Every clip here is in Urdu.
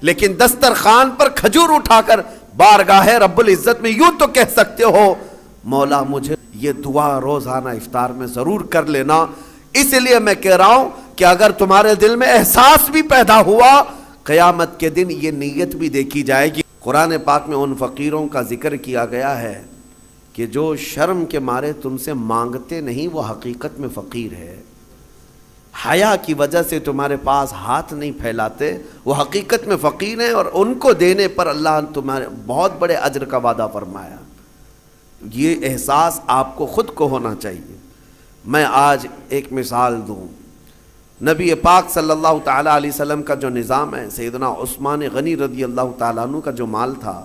لیکن دسترخوان پر کھجور اٹھا کر بارگاہ رب العزت میں یوں تو کہہ سکتے ہو مولا مجھے یہ دعا روزانہ افطار میں ضرور کر لینا. اس لیے میں کہہ رہا ہوں کہ اگر تمہارے دل میں احساس بھی پیدا ہوا قیامت کے دن یہ نیت بھی دیکھی جائے گی. قرآن پاک میں ان فقیروں کا ذکر کیا گیا ہے کہ جو شرم کے مارے تم سے مانگتے نہیں وہ حقیقت میں فقیر ہے. حیا کی وجہ سے تمہارے پاس ہاتھ نہیں پھیلاتے وہ حقیقت میں فقیر ہیں، اور ان کو دینے پر اللہ نے تمہارے بہت بڑے اجر کا وعدہ فرمایا. یہ احساس آپ کو خود کو ہونا چاہیے. میں آج ایک مثال دوں. نبی پاک صلی اللہ تعالیٰ علیہ وسلم کا جو نظام ہے، سیدنا عثمان غنی رضی اللہ تعالیٰ عنہ کا جو مال تھا،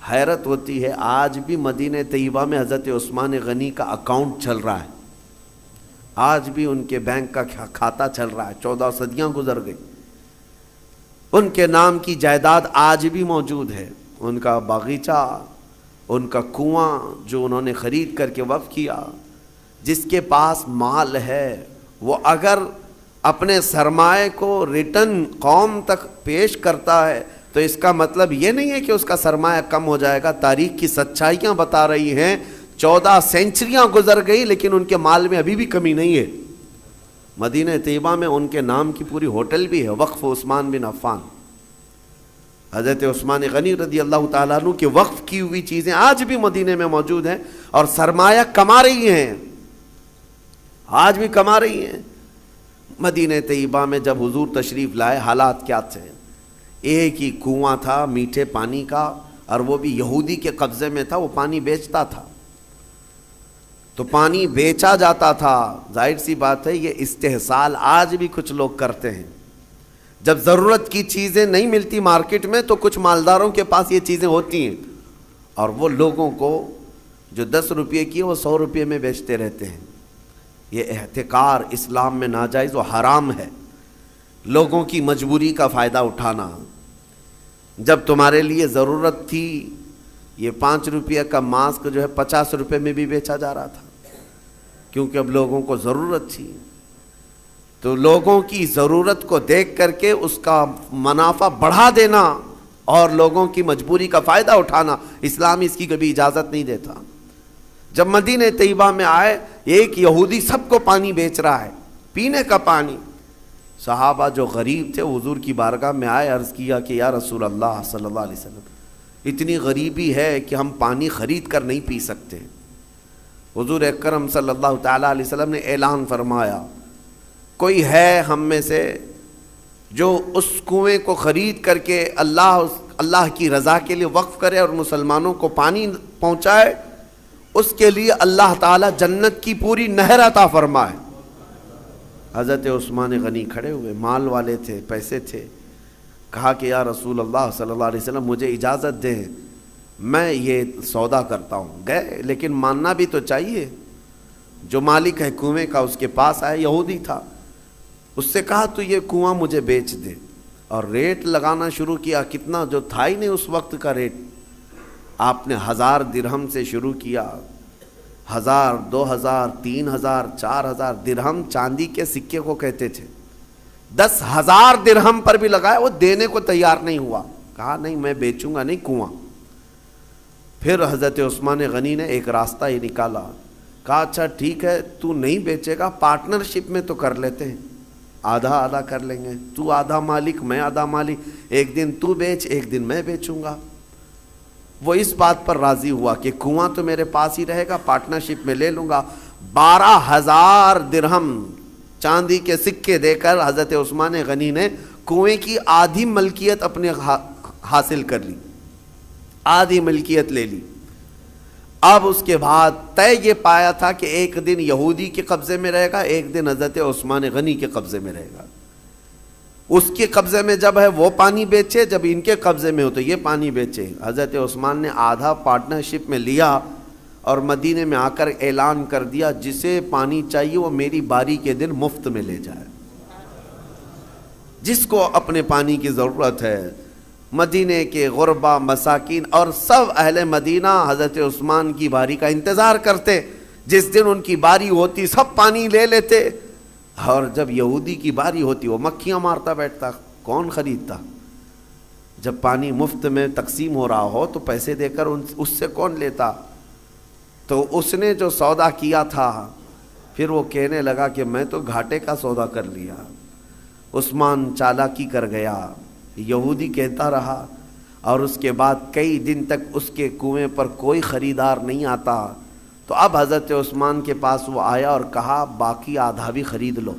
حیرت ہوتی ہے آج بھی مدینہ طیبہ میں حضرت عثمان غنی کا اکاؤنٹ چل رہا ہے. آج بھی ان کے بینک کا کھاتہ چل رہا ہے. 14 صدیاں گزر گئی. ان کے نام کی جائیداد آج بھی موجود ہے. ان کا باغیچہ، ان کا کنواں جو انہوں نے خرید کر کے وقف کیا. جس کے پاس مال ہے وہ اگر اپنے سرمائے کو ریٹرن قوم تک پیش کرتا ہے تو اس کا مطلب یہ نہیں ہے کہ اس کا سرمایہ کم ہو جائے گا. تاریخ کی سچائیاں بتا رہی ہیں 14 سینچریاں گزر گئی لیکن ان کے مال میں ابھی بھی کمی نہیں ہے. مدینہ طیبہ میں ان کے نام کی پوری ہوٹل بھی ہے، وقف عثمان بن عفان. حضرت عثمان غنی رضی اللہ تعالیٰ عنہ کے وقف کی ہوئی چیزیں آج بھی مدینہ میں موجود ہیں اور سرمایہ کما رہی ہیں، آج بھی کما رہی ہیں. مدینہ طیبہ میں جب حضور تشریف لائے حالات کیا تھے؟ ایک ہی کنواں تھا میٹھے پانی کا، اور وہ بھی یہودی کے قبضے میں تھا. وہ پانی بیچتا تھا تو پانی بیچا جاتا تھا. ظاہر سی بات ہے یہ استحصال آج بھی کچھ لوگ کرتے ہیں. جب ضرورت کی چیزیں نہیں ملتی مارکیٹ میں تو کچھ مالداروں کے پاس یہ چیزیں ہوتی ہیں اور وہ لوگوں کو جو 10 روپے کی وہ 100 روپے میں بیچتے رہتے ہیں. یہ احتکار اسلام میں ناجائز و حرام ہے. لوگوں کی مجبوری کا فائدہ اٹھانا. جب تمہارے لیے ضرورت تھی یہ 5 روپے کا ماسک جو ہے 50 روپے میں بھی بیچا جا رہا تھا کیونکہ اب لوگوں کو ضرورت تھی. تو لوگوں کی ضرورت کو دیکھ کر کے اس کا منافع بڑھا دینا اور لوگوں کی مجبوری کا فائدہ اٹھانا، اسلام اس کی کبھی اجازت نہیں دیتا. جب مدینہ طیبہ میں آئے ایک یہودی سب کو پانی بیچ رہا ہے، پینے کا پانی. صحابہ جو غریب تھے حضور کی بارگاہ میں آئے، عرض کیا کہ یا رسول اللہ صلی اللہ علیہ وسلم اتنی غریبی ہے کہ ہم پانی خرید کر نہیں پی سکتے. حضور اکرم صلی اللہ تعالیٰ علیہ وسلم نے اعلان فرمایا کوئی ہے ہم میں سے جو اس کنویں کو خرید کر کے اللہ کی رضا کے لیے وقف کرے اور مسلمانوں کو پانی پہنچائے، اس کے لیے اللہ تعالیٰ جنت کی پوری نہر عطا فرمائے. حضرت عثمان غنی کھڑے ہوئے، مال والے تھے، پیسے تھے. کہا کہ یا رسول اللہ صلی اللہ علیہ وسلم مجھے اجازت دیں میں یہ سودا کرتا ہوں. گئے لیکن ماننا بھی تو چاہیے. جو مالک ہے کنویں کا اس کے پاس آئے، یہودی تھا. اس سے کہا تو یہ کنواں مجھے بیچ دے، اور ریٹ لگانا شروع کیا. کتنا جو تھا ہی نہیں اس وقت کا ریٹ. آپ نے 1000 درہم سے شروع کیا. 1000 2000 3000 4000 درہم چاندی کے سکے کو کہتے تھے. 10,000 درہم پر بھی لگائے، وہ دینے کو تیار نہیں ہوا. کہا نہیں میں بیچوں گا نہیں کنواں. پھر حضرت عثمان غنی نے ایک راستہ ہی نکالا. کہا اچھا ٹھیک ہے تو نہیں بیچے گا، پارٹنرشپ میں تو کر لیتے ہیں، آدھا آدھا کر لیں گے. تو آدھا مالک میں آدھا مالک، ایک دن تو بیچ ایک دن میں بیچوں گا. وہ اس بات پر راضی ہوا کہ کنواں تو میرے پاس ہی رہے گا، پارٹنرشپ میں لے لوں گا. 12,000 درہم چاندی کے سکے دے کر حضرت عثمان غنی نے کنویں کی آدھی ملکیت اپنے حاصل کر لی، آدھی ملکیت لے لی. اب اس کے بعد طے یہ پایا تھا کہ ایک دن یہودی کے قبضے میں رہے گا، ایک دن حضرت عثمان غنی کے قبضے میں رہے گا. اس کے قبضے میں جب ہے وہ پانی بیچے، جب ان کے قبضے میں ہو تو یہ پانی بیچے. حضرت عثمان نے آدھا پارٹنرشپ میں لیا اور مدینے میں آ کر اعلان کر دیا جسے پانی چاہیے وہ میری باری کے دن مفت میں لے جائے. جس کو اپنے پانی کی ضرورت ہے. مدینے کے غربا مساکین اور سب اہل مدینہ حضرت عثمان کی باری کا انتظار کرتے. جس دن ان کی باری ہوتی سب پانی لے لیتے، اور جب یہودی کی باری ہوتی وہ مکھیاں مارتا بیٹھتا. کون خریدتا؟ جب پانی مفت میں تقسیم ہو رہا ہو تو پیسے دے کر اس سے کون لیتا؟ تو اس نے جو سودا کیا تھا پھر وہ کہنے لگا کہ میں تو گھاٹے کا سودا کر لیا۔ عثمان چالاکی کر گیا، یہودی کہتا رہا، اور اس کے بعد کئی دن تک اس کے کنویں پر کوئی خریدار نہیں آتا۔ تو اب حضرت عثمان کے پاس وہ آیا اور کہا باقی آدھا بھی خرید لو،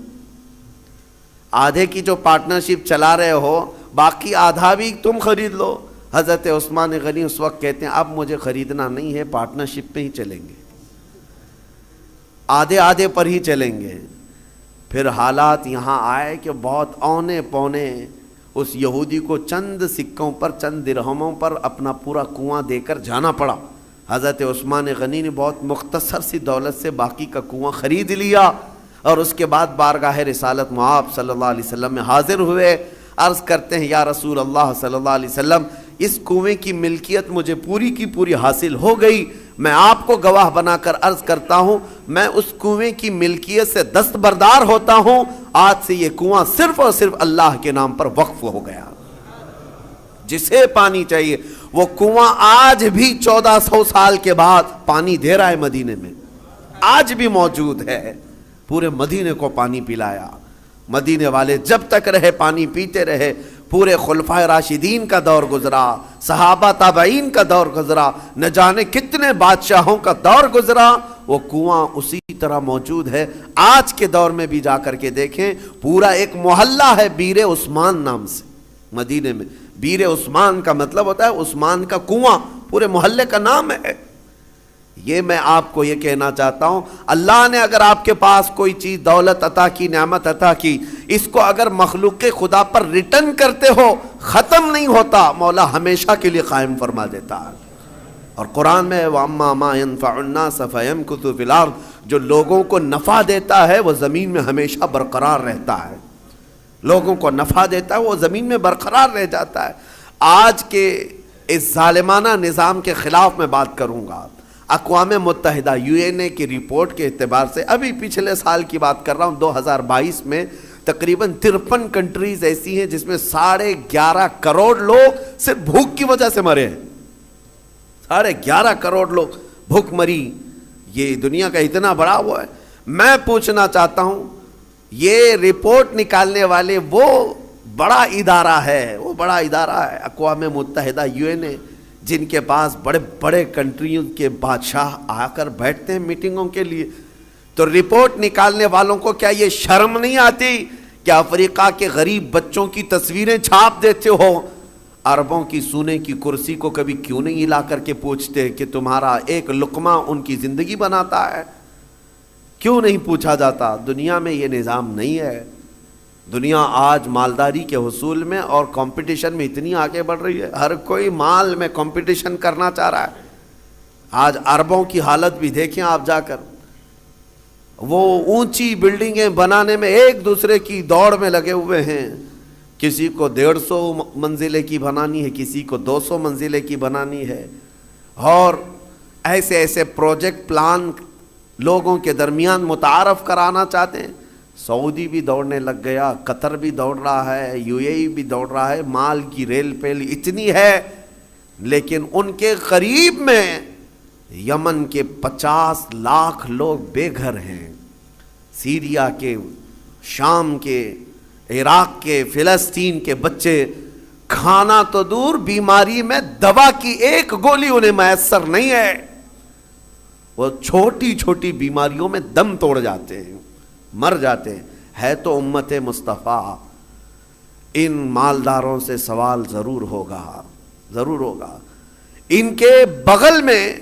آدھے کی جو پارٹنرشپ چلا رہے ہو باقی آدھا بھی تم خرید لو۔ حضرت عثمان غنی اس وقت کہتے ہیں اب مجھے خریدنا نہیں ہے، پارٹنرشپ پہ ہی چلیں گے، آدھے آدھے پر ہی چلیں گے۔ پھر حالات یہاں آئے کہ بہت اونے پونے اس یہودی کو چند سکوں پر، چند درہموں پر اپنا پورا کنواں دے کر جانا پڑا۔ حضرت عثمان غنی نے بہت مختصر سی دولت سے باقی کا کنواں خرید لیا، اور اس کے بعد بارگاہ رسالت مآب صلی اللہ علیہ وسلم میں حاضر ہوئے۔ عرض کرتے ہیں یا رسول اللہ صلی اللہ علیہ وسلم، اس کنویں کی ملکیت مجھے پوری کی پوری حاصل ہو گئی، میں آپ کو گواہ بنا کر عرض کرتا ہوں میں اس کنویں کی ملکیت سے دستبردار ہوتا ہوں، آج سے یہ کنواں صرف اور صرف اللہ کے نام پر وقف ہو گیا۔ جسے پانی چاہیے وہ کنواں آج بھی 1400 سال کے بعد پانی دے رہا ہے، مدینے میں آج بھی موجود ہے، پورے مدینے کو پانی پلایا۔ مدینے والے جب تک رہے پانی پیتے رہے، پورے خلفائے راشدین کا دور گزرا، صحابہ تابعین کا دور گزرا، نہ جانے کتنے بادشاہوں کا دور گزرا، وہ کنواں اسی طرح موجود ہے۔ آج کے دور میں بھی جا کر کے دیکھیں، پورا ایک محلہ ہے بیر عثمان نام سے مدینے میں۔ بیر عثمان کا مطلب ہوتا ہے عثمان کا کنواں، پورے محلے کا نام ہے۔ یہ میں آپ کو یہ کہنا چاہتا ہوں، اللہ نے اگر آپ کے پاس کوئی چیز دولت عطا کی، نعمت عطا کی، اس کو اگر مخلوق خدا پر ریٹرن کرتے ہو ختم نہیں ہوتا، مولا ہمیشہ کے لیے قائم فرما دیتا ہے۔ اور قرآن میں وَأَمَّا مَا يَنْفَعُ النَّاسَ فَيَمْكُثُ فِي الْأَرْضِ، جو لوگوں کو نفع دیتا ہے وہ زمین میں ہمیشہ برقرار رہتا ہے، لوگوں کو نفع دیتا ہے وہ زمین میں برقرار رہ جاتا ہے۔ آج کے اس ظالمانہ نظام کے خلاف میں بات کروں گا۔ اقوام متحدہ UN کی رپورٹ کے اعتبار سے، ابھی پچھلے سال کی بات کر رہا ہوں، 2022 میں تقریباً 53 کنٹریز ایسی ہیں جس میں 11.5 کروڑ لوگ صرف بھوک کی وجہ سے مرے ہیں۔ 11.5 کروڑ لوگ بھوک مری، یہ دنیا کا اتنا بڑا وہ ہے۔ میں پوچھنا چاہتا ہوں، یہ رپورٹ نکالنے والے وہ بڑا ادارہ ہے، وہ بڑا ادارہ ہے اقوام متحدہ UN، جن کے پاس بڑے بڑے کنٹریوں کے بادشاہ آ کر بیٹھتے ہیں میٹنگوں کے لیے، تو رپورٹ نکالنے والوں کو کیا یہ شرم نہیں آتی کہ افریقہ کے غریب بچوں کی تصویریں چھاپ دیتے ہو؟ عربوں کی سونے کی کرسی کو کبھی کیوں نہیں ہلا کر کے پوچھتے کہ تمہارا ایک لقمہ ان کی زندگی بناتا ہے؟ کیوں نہیں پوچھا جاتا؟ دنیا میں یہ نظام نہیں ہے۔ دنیا آج مالداری کے حصول میں اور کمپٹیشن میں اتنی آگے بڑھ رہی ہے، ہر کوئی مال میں کمپٹیشن کرنا چاہ رہا ہے۔ آج عربوں کی حالت بھی دیکھیں آپ جا کر، وہ اونچی بلڈنگیں بنانے میں ایک دوسرے کی دوڑ میں لگے ہوئے ہیں، کسی کو 150 منزلے کی بنانی ہے، کسی کو 200 منزلے کی بنانی ہے، اور ایسے ایسے پروجیکٹ پلان لوگوں کے درمیان متعارف کرانا چاہتے ہیں۔ سعودی بھی دوڑنے لگ گیا، قطر بھی دوڑ رہا ہے، UAE بھی دوڑ رہا ہے، مال کی ریل پیل اتنی ہے، لیکن ان کے قریب میں یمن کے 50 لاکھ لوگ بے گھر ہیں، سیریا کے، شام کے، عراق کے، فلسطین کے بچے کھانا تو دور، بیماری میں دوا کی ایک گولی انہیں میسر نہیں ہے، وہ چھوٹی چھوٹی بیماریوں میں دم توڑ جاتے ہیں، مر جاتے ہیں۔ ہے تو امت مصطفیٰ، ان مالداروں سے سوال ضرور ہوگا، ضرور ہوگا۔ ان کے بغل میں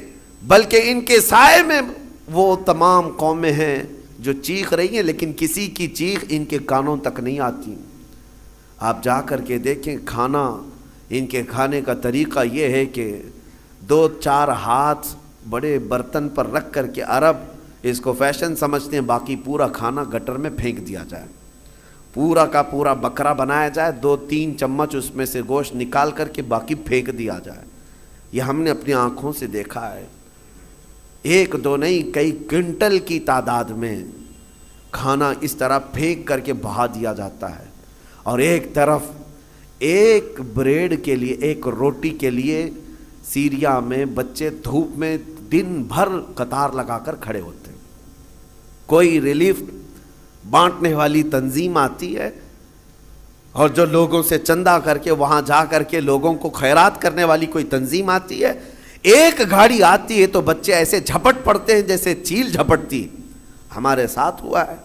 بلکہ ان کے سائے میں وہ تمام قومیں ہیں جو چیخ رہی ہیں، لیکن کسی کی چیخ ان کے کانوں تک نہیں آتی۔ آپ جا کر کے دیکھیں، کھانا ان کے کھانے کا طریقہ یہ ہے کہ 2-4 ہاتھ بڑے برتن پر رکھ کر کے عرب اس کو فیشن سمجھتے ہیں، باقی پورا کھانا گٹر میں پھینک دیا جائے، پورا کا پورا بکرا بنایا جائے، 2-3 چمچ اس میں سے گوشت نکال کر کے باقی پھینک دیا جائے۔ یہ ہم نے اپنی آنکھوں سے دیکھا ہے، 1-2 نہیں، کئی کنٹل کی تعداد میں کھانا اس طرح پھینک کر کے بہا دیا جاتا ہے، اور ایک طرف ایک بریڈ کے لیے، ایک روٹی کے لیے سیریا میں بچے دھوپ میں دن بھر قطار لگا کر کھڑے ہوتے ہیں. کوئی ریلیف بانٹنے والی تنظیم آتی ہے اور جو لوگوں سے چندہ کر کے وہاں جا کر کے لوگوں کو خیرات کرنے والی کوئی تنظیم آتی ہے. ایک گاڑی آتی ہے تو بچے ایسے جھپٹ پڑتے ہیں جیسے چیل جھپٹتی. ہمارے ساتھ ہوا ہے.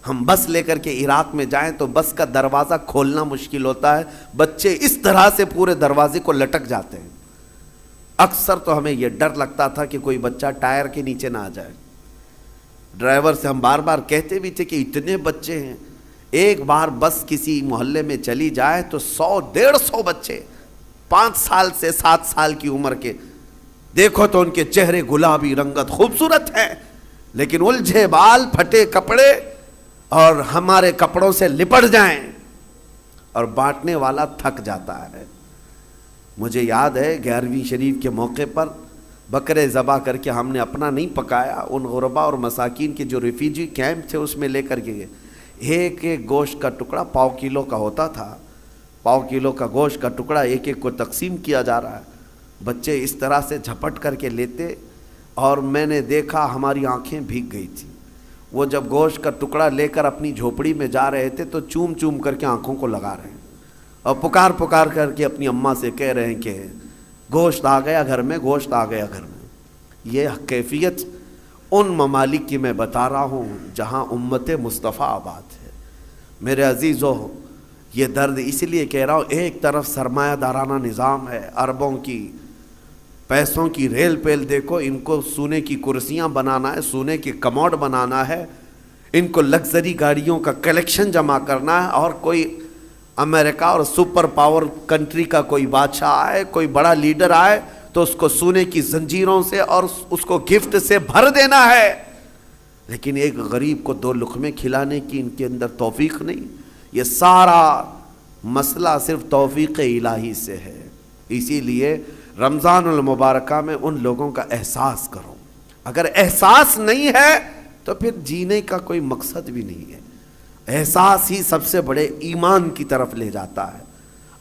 ہم بس لے کر کے عراق میں جائیں تو بس کا دروازہ کھولنا مشکل ہوتا ہے، بچے اس طرح سے پورے دروازے کو لٹک جاتے ہیں. اکثر تو ہمیں یہ ڈر لگتا تھا کہ کوئی بچہ ٹائر کے نیچے نہ آ جائے. ڈرائیور سے ہم بار بار کہتے بھی تھے کہ اتنے بچے ہیں، ایک بار بس کسی محلے میں چلی جائے تو 100-150 بچے 5 سال سے 7 سال کی عمر کے، دیکھو تو ان کے چہرے گلابی رنگت خوبصورت ہیں، لیکن الجھے بال، پھٹے کپڑے اور ہمارے کپڑوں سے لپٹ جائیں اور بانٹنے والا تھک جاتا ہے. مجھے یاد ہے 11ویں شریف کے موقع پر بکرے ذبح کر کے ہم نے اپنا نہیں پکایا، ان غربا اور مساکین کے جو ریفیوجی کیمپ تھے اس میں لے کر کے گئے. ایک ایک گوشت کا ٹکڑا 1/4 کلو کا ہوتا تھا. 1/4 کلو کا گوشت کا ٹکڑا ایک ایک کو تقسیم کیا جا رہا ہے. بچے اس طرح سے جھپٹ کر کے لیتے اور میں نے دیکھا ہماری آنکھیں بھیگ گئی تھی. وہ جب گوشت کا ٹکڑا لے کر اپنی جھوپڑی میں جا رہے تھے تو چوم چوم کر کے آنکھوں کو لگا رہے ہیں اور پکار پکار کر کے اپنی اماں سے کہہ رہے ہیں کہ گوشت آ گیا گھر میں، گوشت آ گیا گھر میں. یہ کیفیت ان ممالک کی میں بتا رہا ہوں جہاں امت مصطفیٰ آباد ہے. میرے عزیزو، یہ درد اس لیے کہہ رہا ہوں، ایک طرف سرمایہ دارانہ نظام ہے، اربوں کی پیسوں کی ریل پیل، دیکھو ان کو سونے کی کرسیاں بنانا ہے، سونے کے کموڈ بنانا ہے، ان کو لگژری گاڑیوں کا کلیکشن جمع کرنا ہے، اور کوئی امریکہ اور سپر پاور کنٹری کا کوئی بادشاہ آئے، کوئی بڑا لیڈر آئے تو اس کو سونے کی زنجیروں سے اور اس کو گفٹ سے بھر دینا ہے. لیکن ایک غریب کو 2 لقمے کھلانے کی ان کے اندر توفیق نہیں. یہ سارا مسئلہ صرف توفیق الہی سے ہے. اسی لیے رمضان المبارکہ میں ان لوگوں کا احساس کرو. اگر احساس نہیں ہے تو پھر جینے کا کوئی مقصد بھی نہیں ہے. احساس ہی سب سے بڑے ایمان کی طرف لے جاتا ہے.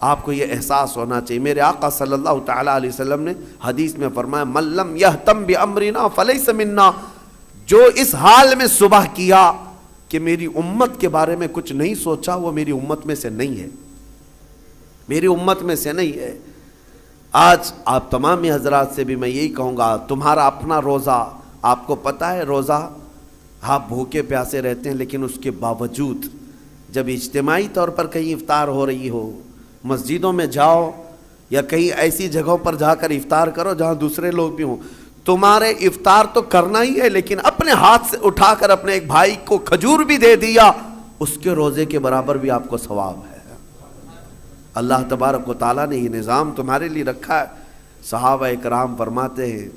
آپ کو یہ احساس ہونا چاہیے. میرے آقا صلی اللہ تعالیٰ علیہ وسلم نے حدیث میں فرمایا من لم یہتم بامرنا فلیس منا. جو اس حال میں صبح کیا کہ میری امت کے بارے میں کچھ نہیں سوچا، وہ میری امت میں سے نہیں ہے، میری امت میں سے نہیں ہے. آج آپ تمام حضرات سے بھی میں یہی کہوں گا، تمہارا اپنا روزہ، آپ کو پتہ ہے روزہ آپ بھوکے پیاسے رہتے ہیں، لیکن اس کے باوجود جب اجتماعی طور پر کہیں افطار ہو رہی ہو، مسجدوں میں جاؤ یا کہیں ایسی جگہوں پر جا کر افطار کرو جہاں دوسرے لوگ بھی ہوں. تمہارے افطار تو کرنا ہی ہے، لیکن اپنے ہاتھ سے اٹھا کر اپنے ایک بھائی کو کھجور بھی دے دیا، اس کے روزے کے برابر بھی آپ کو ثواب ہے. اللہ تبارک و تعالیٰ نے یہ نظام تمہارے لیے رکھا ہے. صحابہ کرام فرماتے ہیں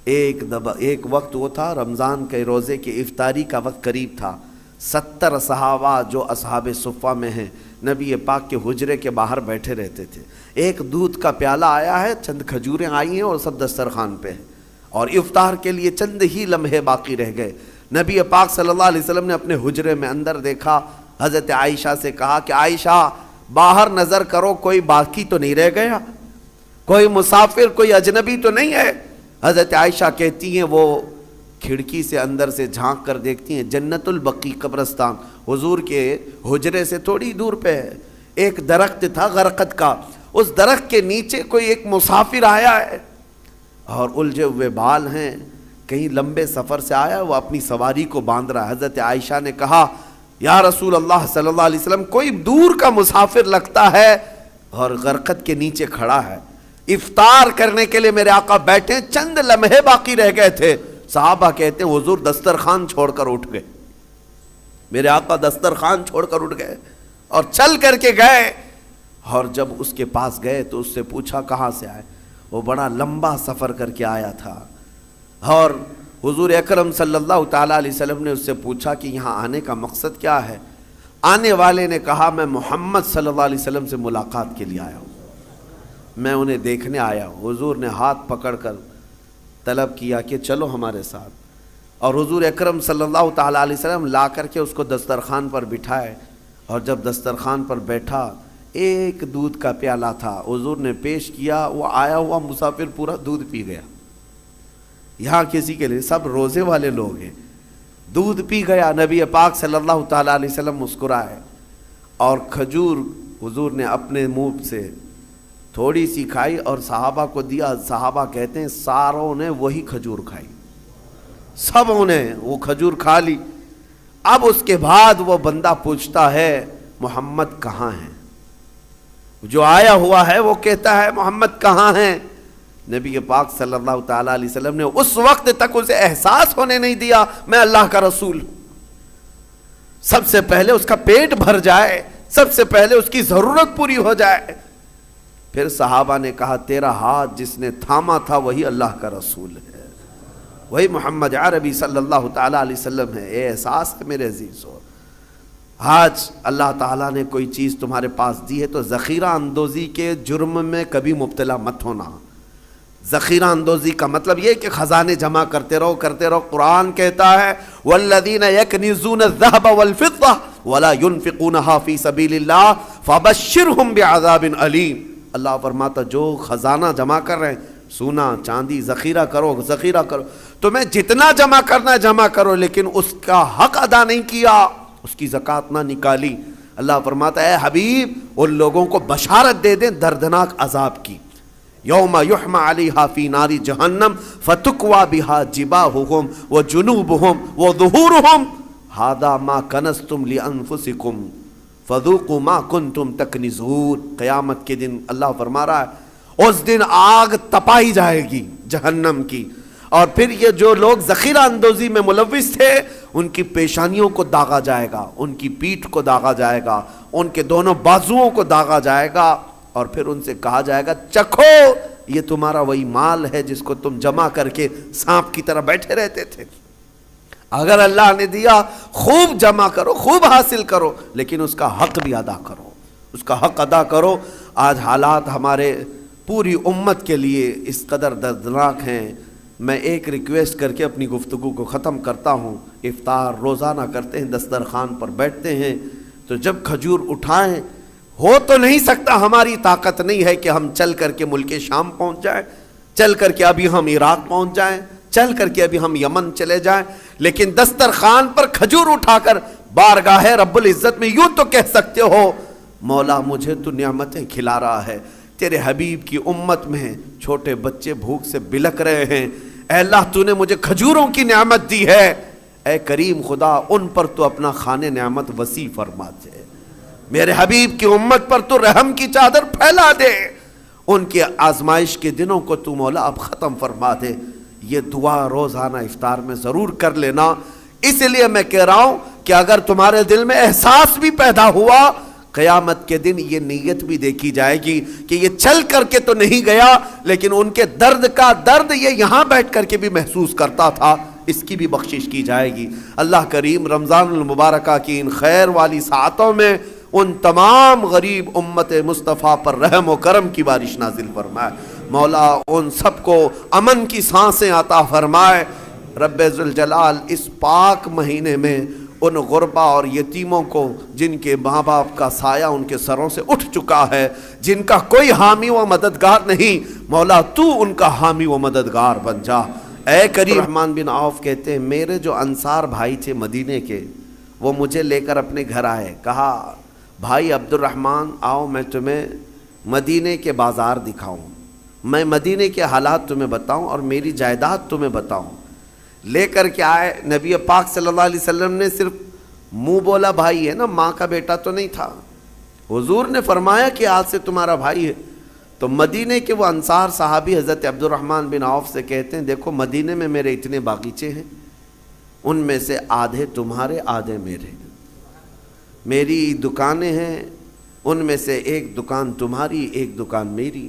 ایک وقت وہ تھا، رمضان کے روزے کی افطاری کا وقت قریب تھا. 70 صحابہ جو اصحاب صفہ میں ہیں نبی پاک کے حجرے کے باہر بیٹھے رہتے تھے. ایک دودھ کا پیالہ آیا ہے، چند کھجوریں آئی ہیں اور سب دسترخوان پہ ہیں، اور افطار کے لیے چند ہی لمحے باقی رہ گئے. نبی پاک صلی اللہ علیہ وسلم نے اپنے حجرے میں اندر دیکھا، حضرت عائشہ سے کہا کہ عائشہ باہر نظر کرو، کوئی باقی تو نہیں رہ گیا، کوئی مسافر، کوئی اجنبی تو نہیں ہے. حضرت عائشہ کہتی ہیں وہ کھڑکی سے اندر سے جھانک کر دیکھتی ہیں، جنت البقیع قبرستان حضور کے حجرے سے تھوڑی دور پہ ہے. ایک درخت تھا غرقد کا، اس درخت کے نیچے کوئی ایک مسافر آیا ہے اور الجھے ہوئے بال ہیں، کہیں لمبے سفر سے آیا، وہ اپنی سواری کو باندھ رہا. حضرت عائشہ نے کہا یا رسول اللہ صلی اللہ علیہ وسلم، کوئی دور کا مسافر لگتا ہے اور غرقد کے نیچے کھڑا ہے. افطار کرنے کے لیے میرے آقا بیٹھے، چند لمحے باقی رہ گئے تھے. صحابہ کہتے ہیں حضور دسترخوان چھوڑ کر اٹھ گئے. میرے آقا دسترخوان چھوڑ کر اٹھ گئے اور چل کر کے گئے، اور جب اس کے پاس گئے تو اس سے پوچھا کہاں سے آئے. وہ بڑا لمبا سفر کر کے آیا تھا، اور حضور اکرم صلی اللہ تعالیٰ علیہ وسلم نے اس سے پوچھا کہ یہاں آنے کا مقصد کیا ہے. آنے والے نے کہا میں محمد صلی اللہ علیہ وسلم سے ملاقات کے لیے آیا ہوں، میں انہیں دیکھنے آیا ہوں. حضور نے ہاتھ پکڑ کر طلب کیا کہ چلو ہمارے ساتھ، اور حضور اکرم صلی اللہ تعالیٰ علیہ وسلم لا کر کے اس کو دسترخوان پر بٹھائے، اور جب دسترخوان پر بیٹھا ایک دودھ کا پیالہ تھا، حضور نے پیش کیا، وہ آیا ہوا مسافر پورا دودھ پی گیا. یہاں کسی کے لیے سب روزے والے لوگ ہیں، دودھ پی گیا. نبی پاک صلی اللہ تعالیٰ علیہ وسلم مسکرائے اور کھجور حضور نے اپنے منہ سے تھوڑی سی کھائی اور صحابہ کو دیا. صحابہ کہتے ہیں ساروں نے وہی کھجور کھائی، سبوں نے وہ کھجور کھا لی. اب اس کے بعد وہ بندہ پوچھتا ہے محمد کہاں ہیں؟ جو آیا ہوا ہے وہ کہتا ہے محمد کہاں ہیں؟ نبی پاک صلی اللہ تعالیٰ علیہ وسلم نے اس وقت تک اسے احساس ہونے نہیں دیا میں اللہ کا رسول ہوں. سب سے پہلے اس کا پیٹ بھر جائے، سب سے پہلے اس کی ضرورت پوری ہو جائے. پھر صحابہ نے کہا تیرا ہاتھ جس نے تھاما تھا وہی اللہ کا رسول ہے، وہی محمد عربی صلی اللہ تعالیٰ علیہ وسلم ہے. اے احساس ہے میرے عزیزو، آج اللہ تعالیٰ نے کوئی چیز تمہارے پاس دی ہے تو ذخیرہ اندوزی کے جرم میں کبھی مبتلا مت ہونا. ذخیرہ اندوزی کا مطلب یہ کہ خزانے جمع کرتے رہو کرتے رہو. قرآن کہتا ہے والذین یکنزون الذهب والفضة ولا ينفقونها في سبیل اللہ فبشرهم بعذاب علیم. اللہ فرماتا جو خزانہ جمع کر رہے ہیں، سونا چاندی ذخیرہ کرو ذخیرہ کرو، تمہیں جتنا جمع کرنا ہے جمع کرو، لیکن اس کا حق ادا نہیں کیا، اس کی زکوٰۃ نہ نکالی. اللہ فرماتا ہے اے حبیب ان لوگوں کو بشارت دے دیں دردناک عذاب کی. یوم یحمى علیہا فی نار جہنم فتکوی بہا جباہہم وجنوبہم وظہورہم ھذا ما کنزتم لانفسکم فذوقوا ما کنتم تکنزون. قیامت کے دن اللہ فرما رہا ہے اس دن آگ تپائی جائے گی جہنم کی، اور پھر یہ جو لوگ ذخیرہ اندوزی میں ملوث تھے ان کی پیشانیوں کو داغا جائے گا، ان کی پیٹھ کو داغا جائے گا، ان کے دونوں بازوؤں کو داغا جائے گا، اور پھر ان سے کہا جائے گا چکھو یہ تمہارا وہی مال ہے جس کو تم جمع کر کے سانپ کی طرح بیٹھے رہتے تھے. اگر اللہ نے دیا خوب جمع کرو، خوب حاصل کرو، لیکن اس کا حق بھی ادا کرو، اس کا حق ادا کرو. آج حالات ہمارے پوری امت کے لیے اس قدر دردناک ہیں. میں ایک ریکویسٹ کر کے اپنی گفتگو کو ختم کرتا ہوں. افطار روزانہ کرتے ہیں، دسترخوان پر بیٹھتے ہیں، تو جب کھجور اٹھائیں، ہو تو نہیں سکتا، ہماری طاقت نہیں ہے کہ ہم چل کر کے ملک شام پہنچ جائیں، چل کر کے ابھی ہم عراق پہنچ جائیں، چل کر کے ابھی ہم یمن چلے جائیں، لیکن دسترخوان پر کھجور اٹھا کر بارگاہ رب العزت میں یوں تو کہہ سکتے ہو مولا مجھے تو نعمتیں کھلا رہا ہے، تیرے حبیب کی امت میں چھوٹے بچے بھوک سے بلک رہے ہیں، اے اللہ تو نے مجھے کھجوروں کی نعمت دی ہے، اے کریم خدا ان پر تو اپنا خانے نعمت وسیع فرما دے، میرے حبیب کی امت پر تو رحم کی چادر پھیلا دے، ان کے آزمائش کے دنوں کو تو مولا اب ختم فرما دے. یہ دعا روزانہ افطار میں ضرور کر لینا. اس لیے میں کہہ رہا ہوں کہ اگر تمہارے دل میں احساس بھی پیدا ہوا، قیامت کے دن یہ نیت بھی دیکھی جائے گی کہ یہ چل کر کے تو نہیں گیا، لیکن ان کے درد کا درد یہ یہاں بیٹھ کر کے بھی محسوس کرتا تھا، اس کی بھی بخشش کی جائے گی. اللہ کریم رمضان المبارکہ کی ان خیر والی ساعتوں میں ان تمام غریب امت مصطفیٰ پر رحم و کرم کی بارش نازل فرمائے. مولا ان سب کو امن کی سانسیں عطا فرمائے. رب ذوالجلال اس پاک مہینے میں ان غربا اور یتیموں کو جن کے ماں باپ کا سایہ ان کے سروں سے اٹھ چکا ہے، جن کا کوئی حامی و مددگار نہیں، مولا تو ان کا حامی و مددگار بن جا. اے کریم. رحمان بن عوف کہتے ہیں میرے جو انصار بھائی تھے مدینے کے، وہ مجھے لے کر اپنے گھر آئے، کہا بھائی عبد الرحمن آؤ میں تمہیں مدینے کے بازار دکھاؤں، میں مدینے کے حالات تمہیں بتاؤں اور میری جائیداد تمہیں بتاؤں. لے کر کے آئے. نبی پاک صلی اللہ علیہ وسلم نے صرف منہ بولا بھائی ہے نا، ماں کا بیٹا تو نہیں تھا. حضور نے فرمایا کہ آج سے تمہارا بھائی ہے. تو مدینے کے وہ انصار صحابی حضرت عبد الرحمن بن عوف سے کہتے ہیں دیکھو مدینے میں میرے اتنے باغیچے ہیں، ان میں سے آدھے تمہارے آدھے میرے، میری دکانیں ہیں، ان میں سے ایک دکان تمہاری ایک دکان میری،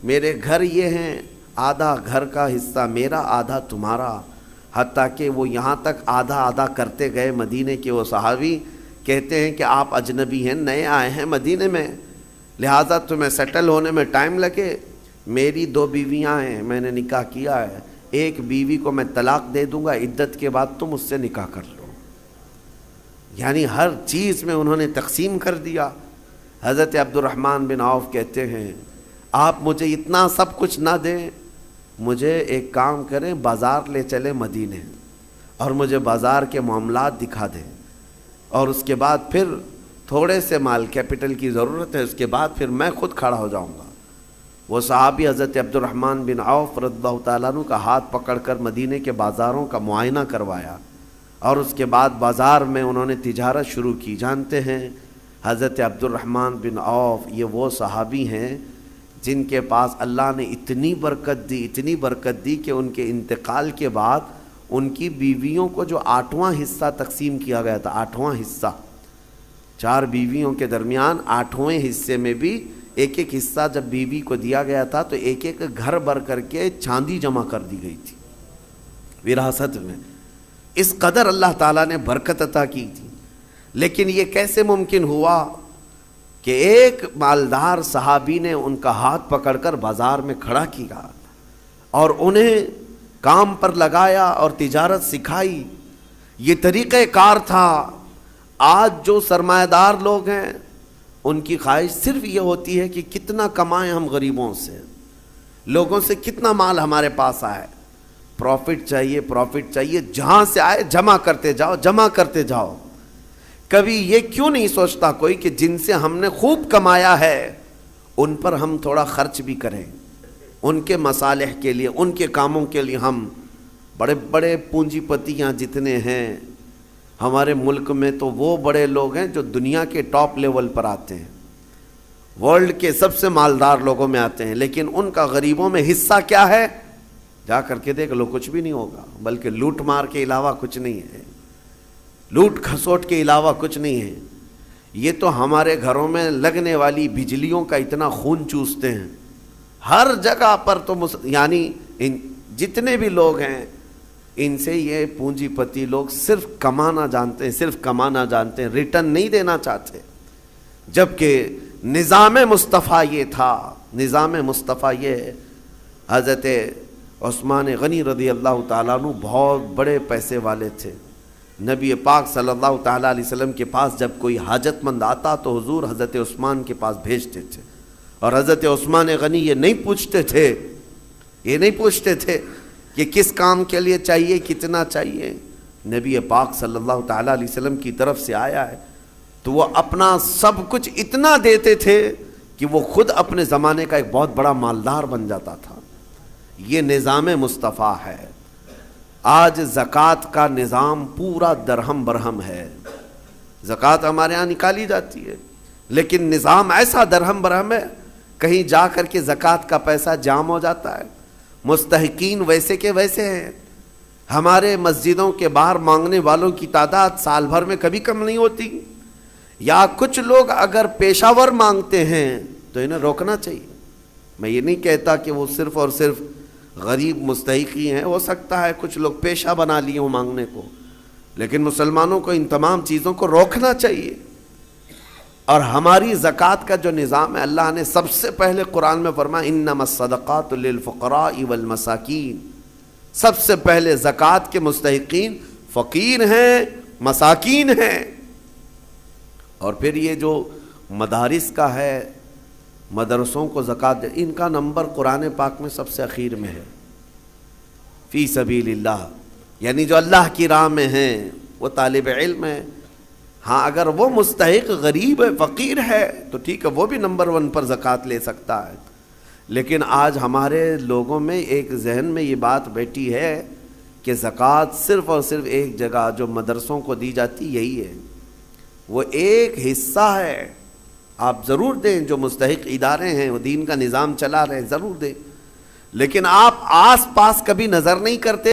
میرے گھر یہ ہیں، آدھا گھر کا حصہ میرا آدھا تمہارا. حتیٰ کہ وہ یہاں تک آدھا آدھا کرتے گئے. مدینے کے وہ صحابی کہتے ہیں کہ آپ اجنبی ہیں، نئے آئے ہیں مدینے میں، لہٰذا تمہیں سیٹل ہونے میں ٹائم لگے. میری 2 بیویاں ہیں، میں نے نکاح کیا ہے، ایک بیوی کو میں طلاق دے دوں گا، عدت کے بعد تم اس سے نکاح کر لو. یعنی ہر چیز میں انہوں نے تقسیم کر دیا. حضرت عبد الرحمن بن عوف کہتے ہیں آپ مجھے اتنا سب کچھ نہ دیں، مجھے ایک کام کریں، بازار لے چلیں مدینے اور مجھے بازار کے معاملات دکھا دیں، اور اس کے بعد پھر تھوڑے سے مال کیپٹل کی ضرورت ہے، اس کے بعد پھر میں خود کھڑا ہو جاؤں گا۔ وہ صحابی حضرت عبد الرحمن بن عوف رضی اللہ تعالیٰ عنہ کا ہاتھ پکڑ کر مدینے کے بازاروں کا معائنہ کروایا، اور اس کے بعد بازار میں انہوں نے تجارت شروع کی۔ جانتے ہیں حضرت عبد الرحمن بن عوف یہ وہ صحابی ہیں جن کے پاس اللہ نے اتنی برکت دی کہ ان کے انتقال کے بعد ان کی بیویوں کو جو 8واں حصہ تقسیم کیا گیا تھا، 8واں حصہ، 4 بیویوں کے درمیان 8ویں حصے میں بھی ایک ایک حصہ جب بیوی کو دیا گیا تھا تو ایک ایک گھر بھر کر کے چاندی جمع کر دی گئی تھی وراثت میں۔ اس قدر اللہ تعالیٰ نے برکت عطا کی تھی۔ لیکن یہ کیسے ممکن ہوا کہ ایک مالدار صحابی نے ان کا ہاتھ پکڑ کر بازار میں کھڑا کیا اور انہیں کام پر لگایا اور تجارت سکھائی؟ یہ طریقہ کار تھا۔ آج جو سرمایہ دار لوگ ہیں ان کی خواہش صرف یہ ہوتی ہے کہ کتنا کمائیں ہم غریبوں سے، لوگوں سے کتنا مال ہمارے پاس آئے، پروفٹ چاہیے، جہاں سے آئے جمع کرتے جاؤ۔ کبھی یہ کیوں نہیں سوچتا کوئی کہ جن سے ہم نے خوب کمایا ہے ان پر ہم تھوڑا خرچ بھی کریں، ان کے مصالح کے لیے، ان کے کاموں کے لیے۔ ہم بڑے بڑے پونجی پتیاں جتنے ہیں ہمارے ملک میں، تو وہ بڑے لوگ ہیں جو دنیا کے ٹاپ لیول پر آتے ہیں، ورلڈ کے سب سے مالدار لوگوں میں آتے ہیں، لیکن ان کا غریبوں میں حصہ کیا ہے؟ جا کر کے دیکھ لو، کچھ بھی نہیں ہوگا، بلکہ لوٹ مار کے علاوہ کچھ نہیں ہے، لوٹ کھسوٹ کے علاوہ کچھ نہیں ہے۔ یہ تو ہمارے گھروں میں لگنے والی بجلیوں کا اتنا خون چوستے ہیں، ہر جگہ پر تو یعنی جتنے بھی لوگ ہیں ان سے یہ پونجی پتی لوگ صرف کمانا جانتے ہیں، ریٹرن نہیں دینا چاہتے۔ جبکہ نظام مصطفیٰ یہ تھا، حضرت عثمان غنی رضی اللہ تعالیٰ عنہ بہت بڑے پیسے والے تھے۔ نبی پاک صلی اللہ تعالیٰ علیہ وسلم کے پاس جب کوئی حاجت مند آتا تو حضور حضرت عثمان کے پاس بھیجتے تھے، اور حضرت عثمان غنی یہ نہیں پوچھتے تھے کہ کس کام کے لیے چاہیے، کتنا چاہیے، نبی پاک صلی اللہ تعالیٰ علیہ وسلم کی طرف سے آیا ہے تو وہ اپنا سب کچھ اتنا دیتے تھے کہ وہ خود اپنے زمانے کا ایک بہت بڑا مالدار بن جاتا تھا۔ یہ نظام مصطفیٰ ہے۔ آج زکوٰۃ کا نظام پورا درہم برہم ہے، زکوٰۃ ہمارے ہاں نکالی جاتی ہے لیکن نظام ایسا درہم برہم ہے، کہیں جا کر کے زکوٰۃ کا پیسہ جام ہو جاتا ہے، مستحقین ویسے کے ویسے ہیں۔ ہمارے مسجدوں کے باہر مانگنے والوں کی تعداد سال بھر میں کبھی کم نہیں ہوتی، یا کچھ لوگ اگر پیشہ ور مانگتے ہیں تو انہیں روکنا چاہیے۔ میں یہ نہیں کہتا کہ وہ صرف اور صرف غریب مستحقی ہیں، ہو سکتا ہے کچھ لوگ پیشہ بنا لیے ہوں مانگنے کو، لیکن مسلمانوں کو ان تمام چیزوں کو روکنا چاہیے۔ اور ہماری زکوٰۃ کا جو نظام ہے، اللہ نے سب سے پہلے قرآن میں فرمایا انما الصدقات للفقراء والمساکین، سب سے پہلے زکوٰۃ کے مستحقین فقیر ہیں، مساکین ہیں۔ اور پھر یہ جو مدارس کا ہے، مدرسوں کو زکوٰۃ، ان کا نمبر قرآن پاک میں سب سے اخیر میں ہے، فی سبیل اللہ، یعنی جو اللہ کی راہ میں ہیں وہ طالب علم ہے۔ ہاں اگر وہ مستحق غریب ہے، فقیر ہے تو ٹھیک ہے، وہ بھی نمبر 1 پر زکوٰۃ لے سکتا ہے۔ لیکن آج ہمارے لوگوں میں ایک ذہن میں یہ بات بیٹھی ہے کہ زکوٰۃ صرف اور صرف ایک جگہ جو مدرسوں کو دی جاتی یہی ہے، وہ ایک حصہ ہے، آپ ضرور دیں، جو مستحق ادارے ہیں وہ دین کا نظام چلا رہے ہیں ضرور دیں، لیکن آپ آس پاس کبھی نظر نہیں کرتے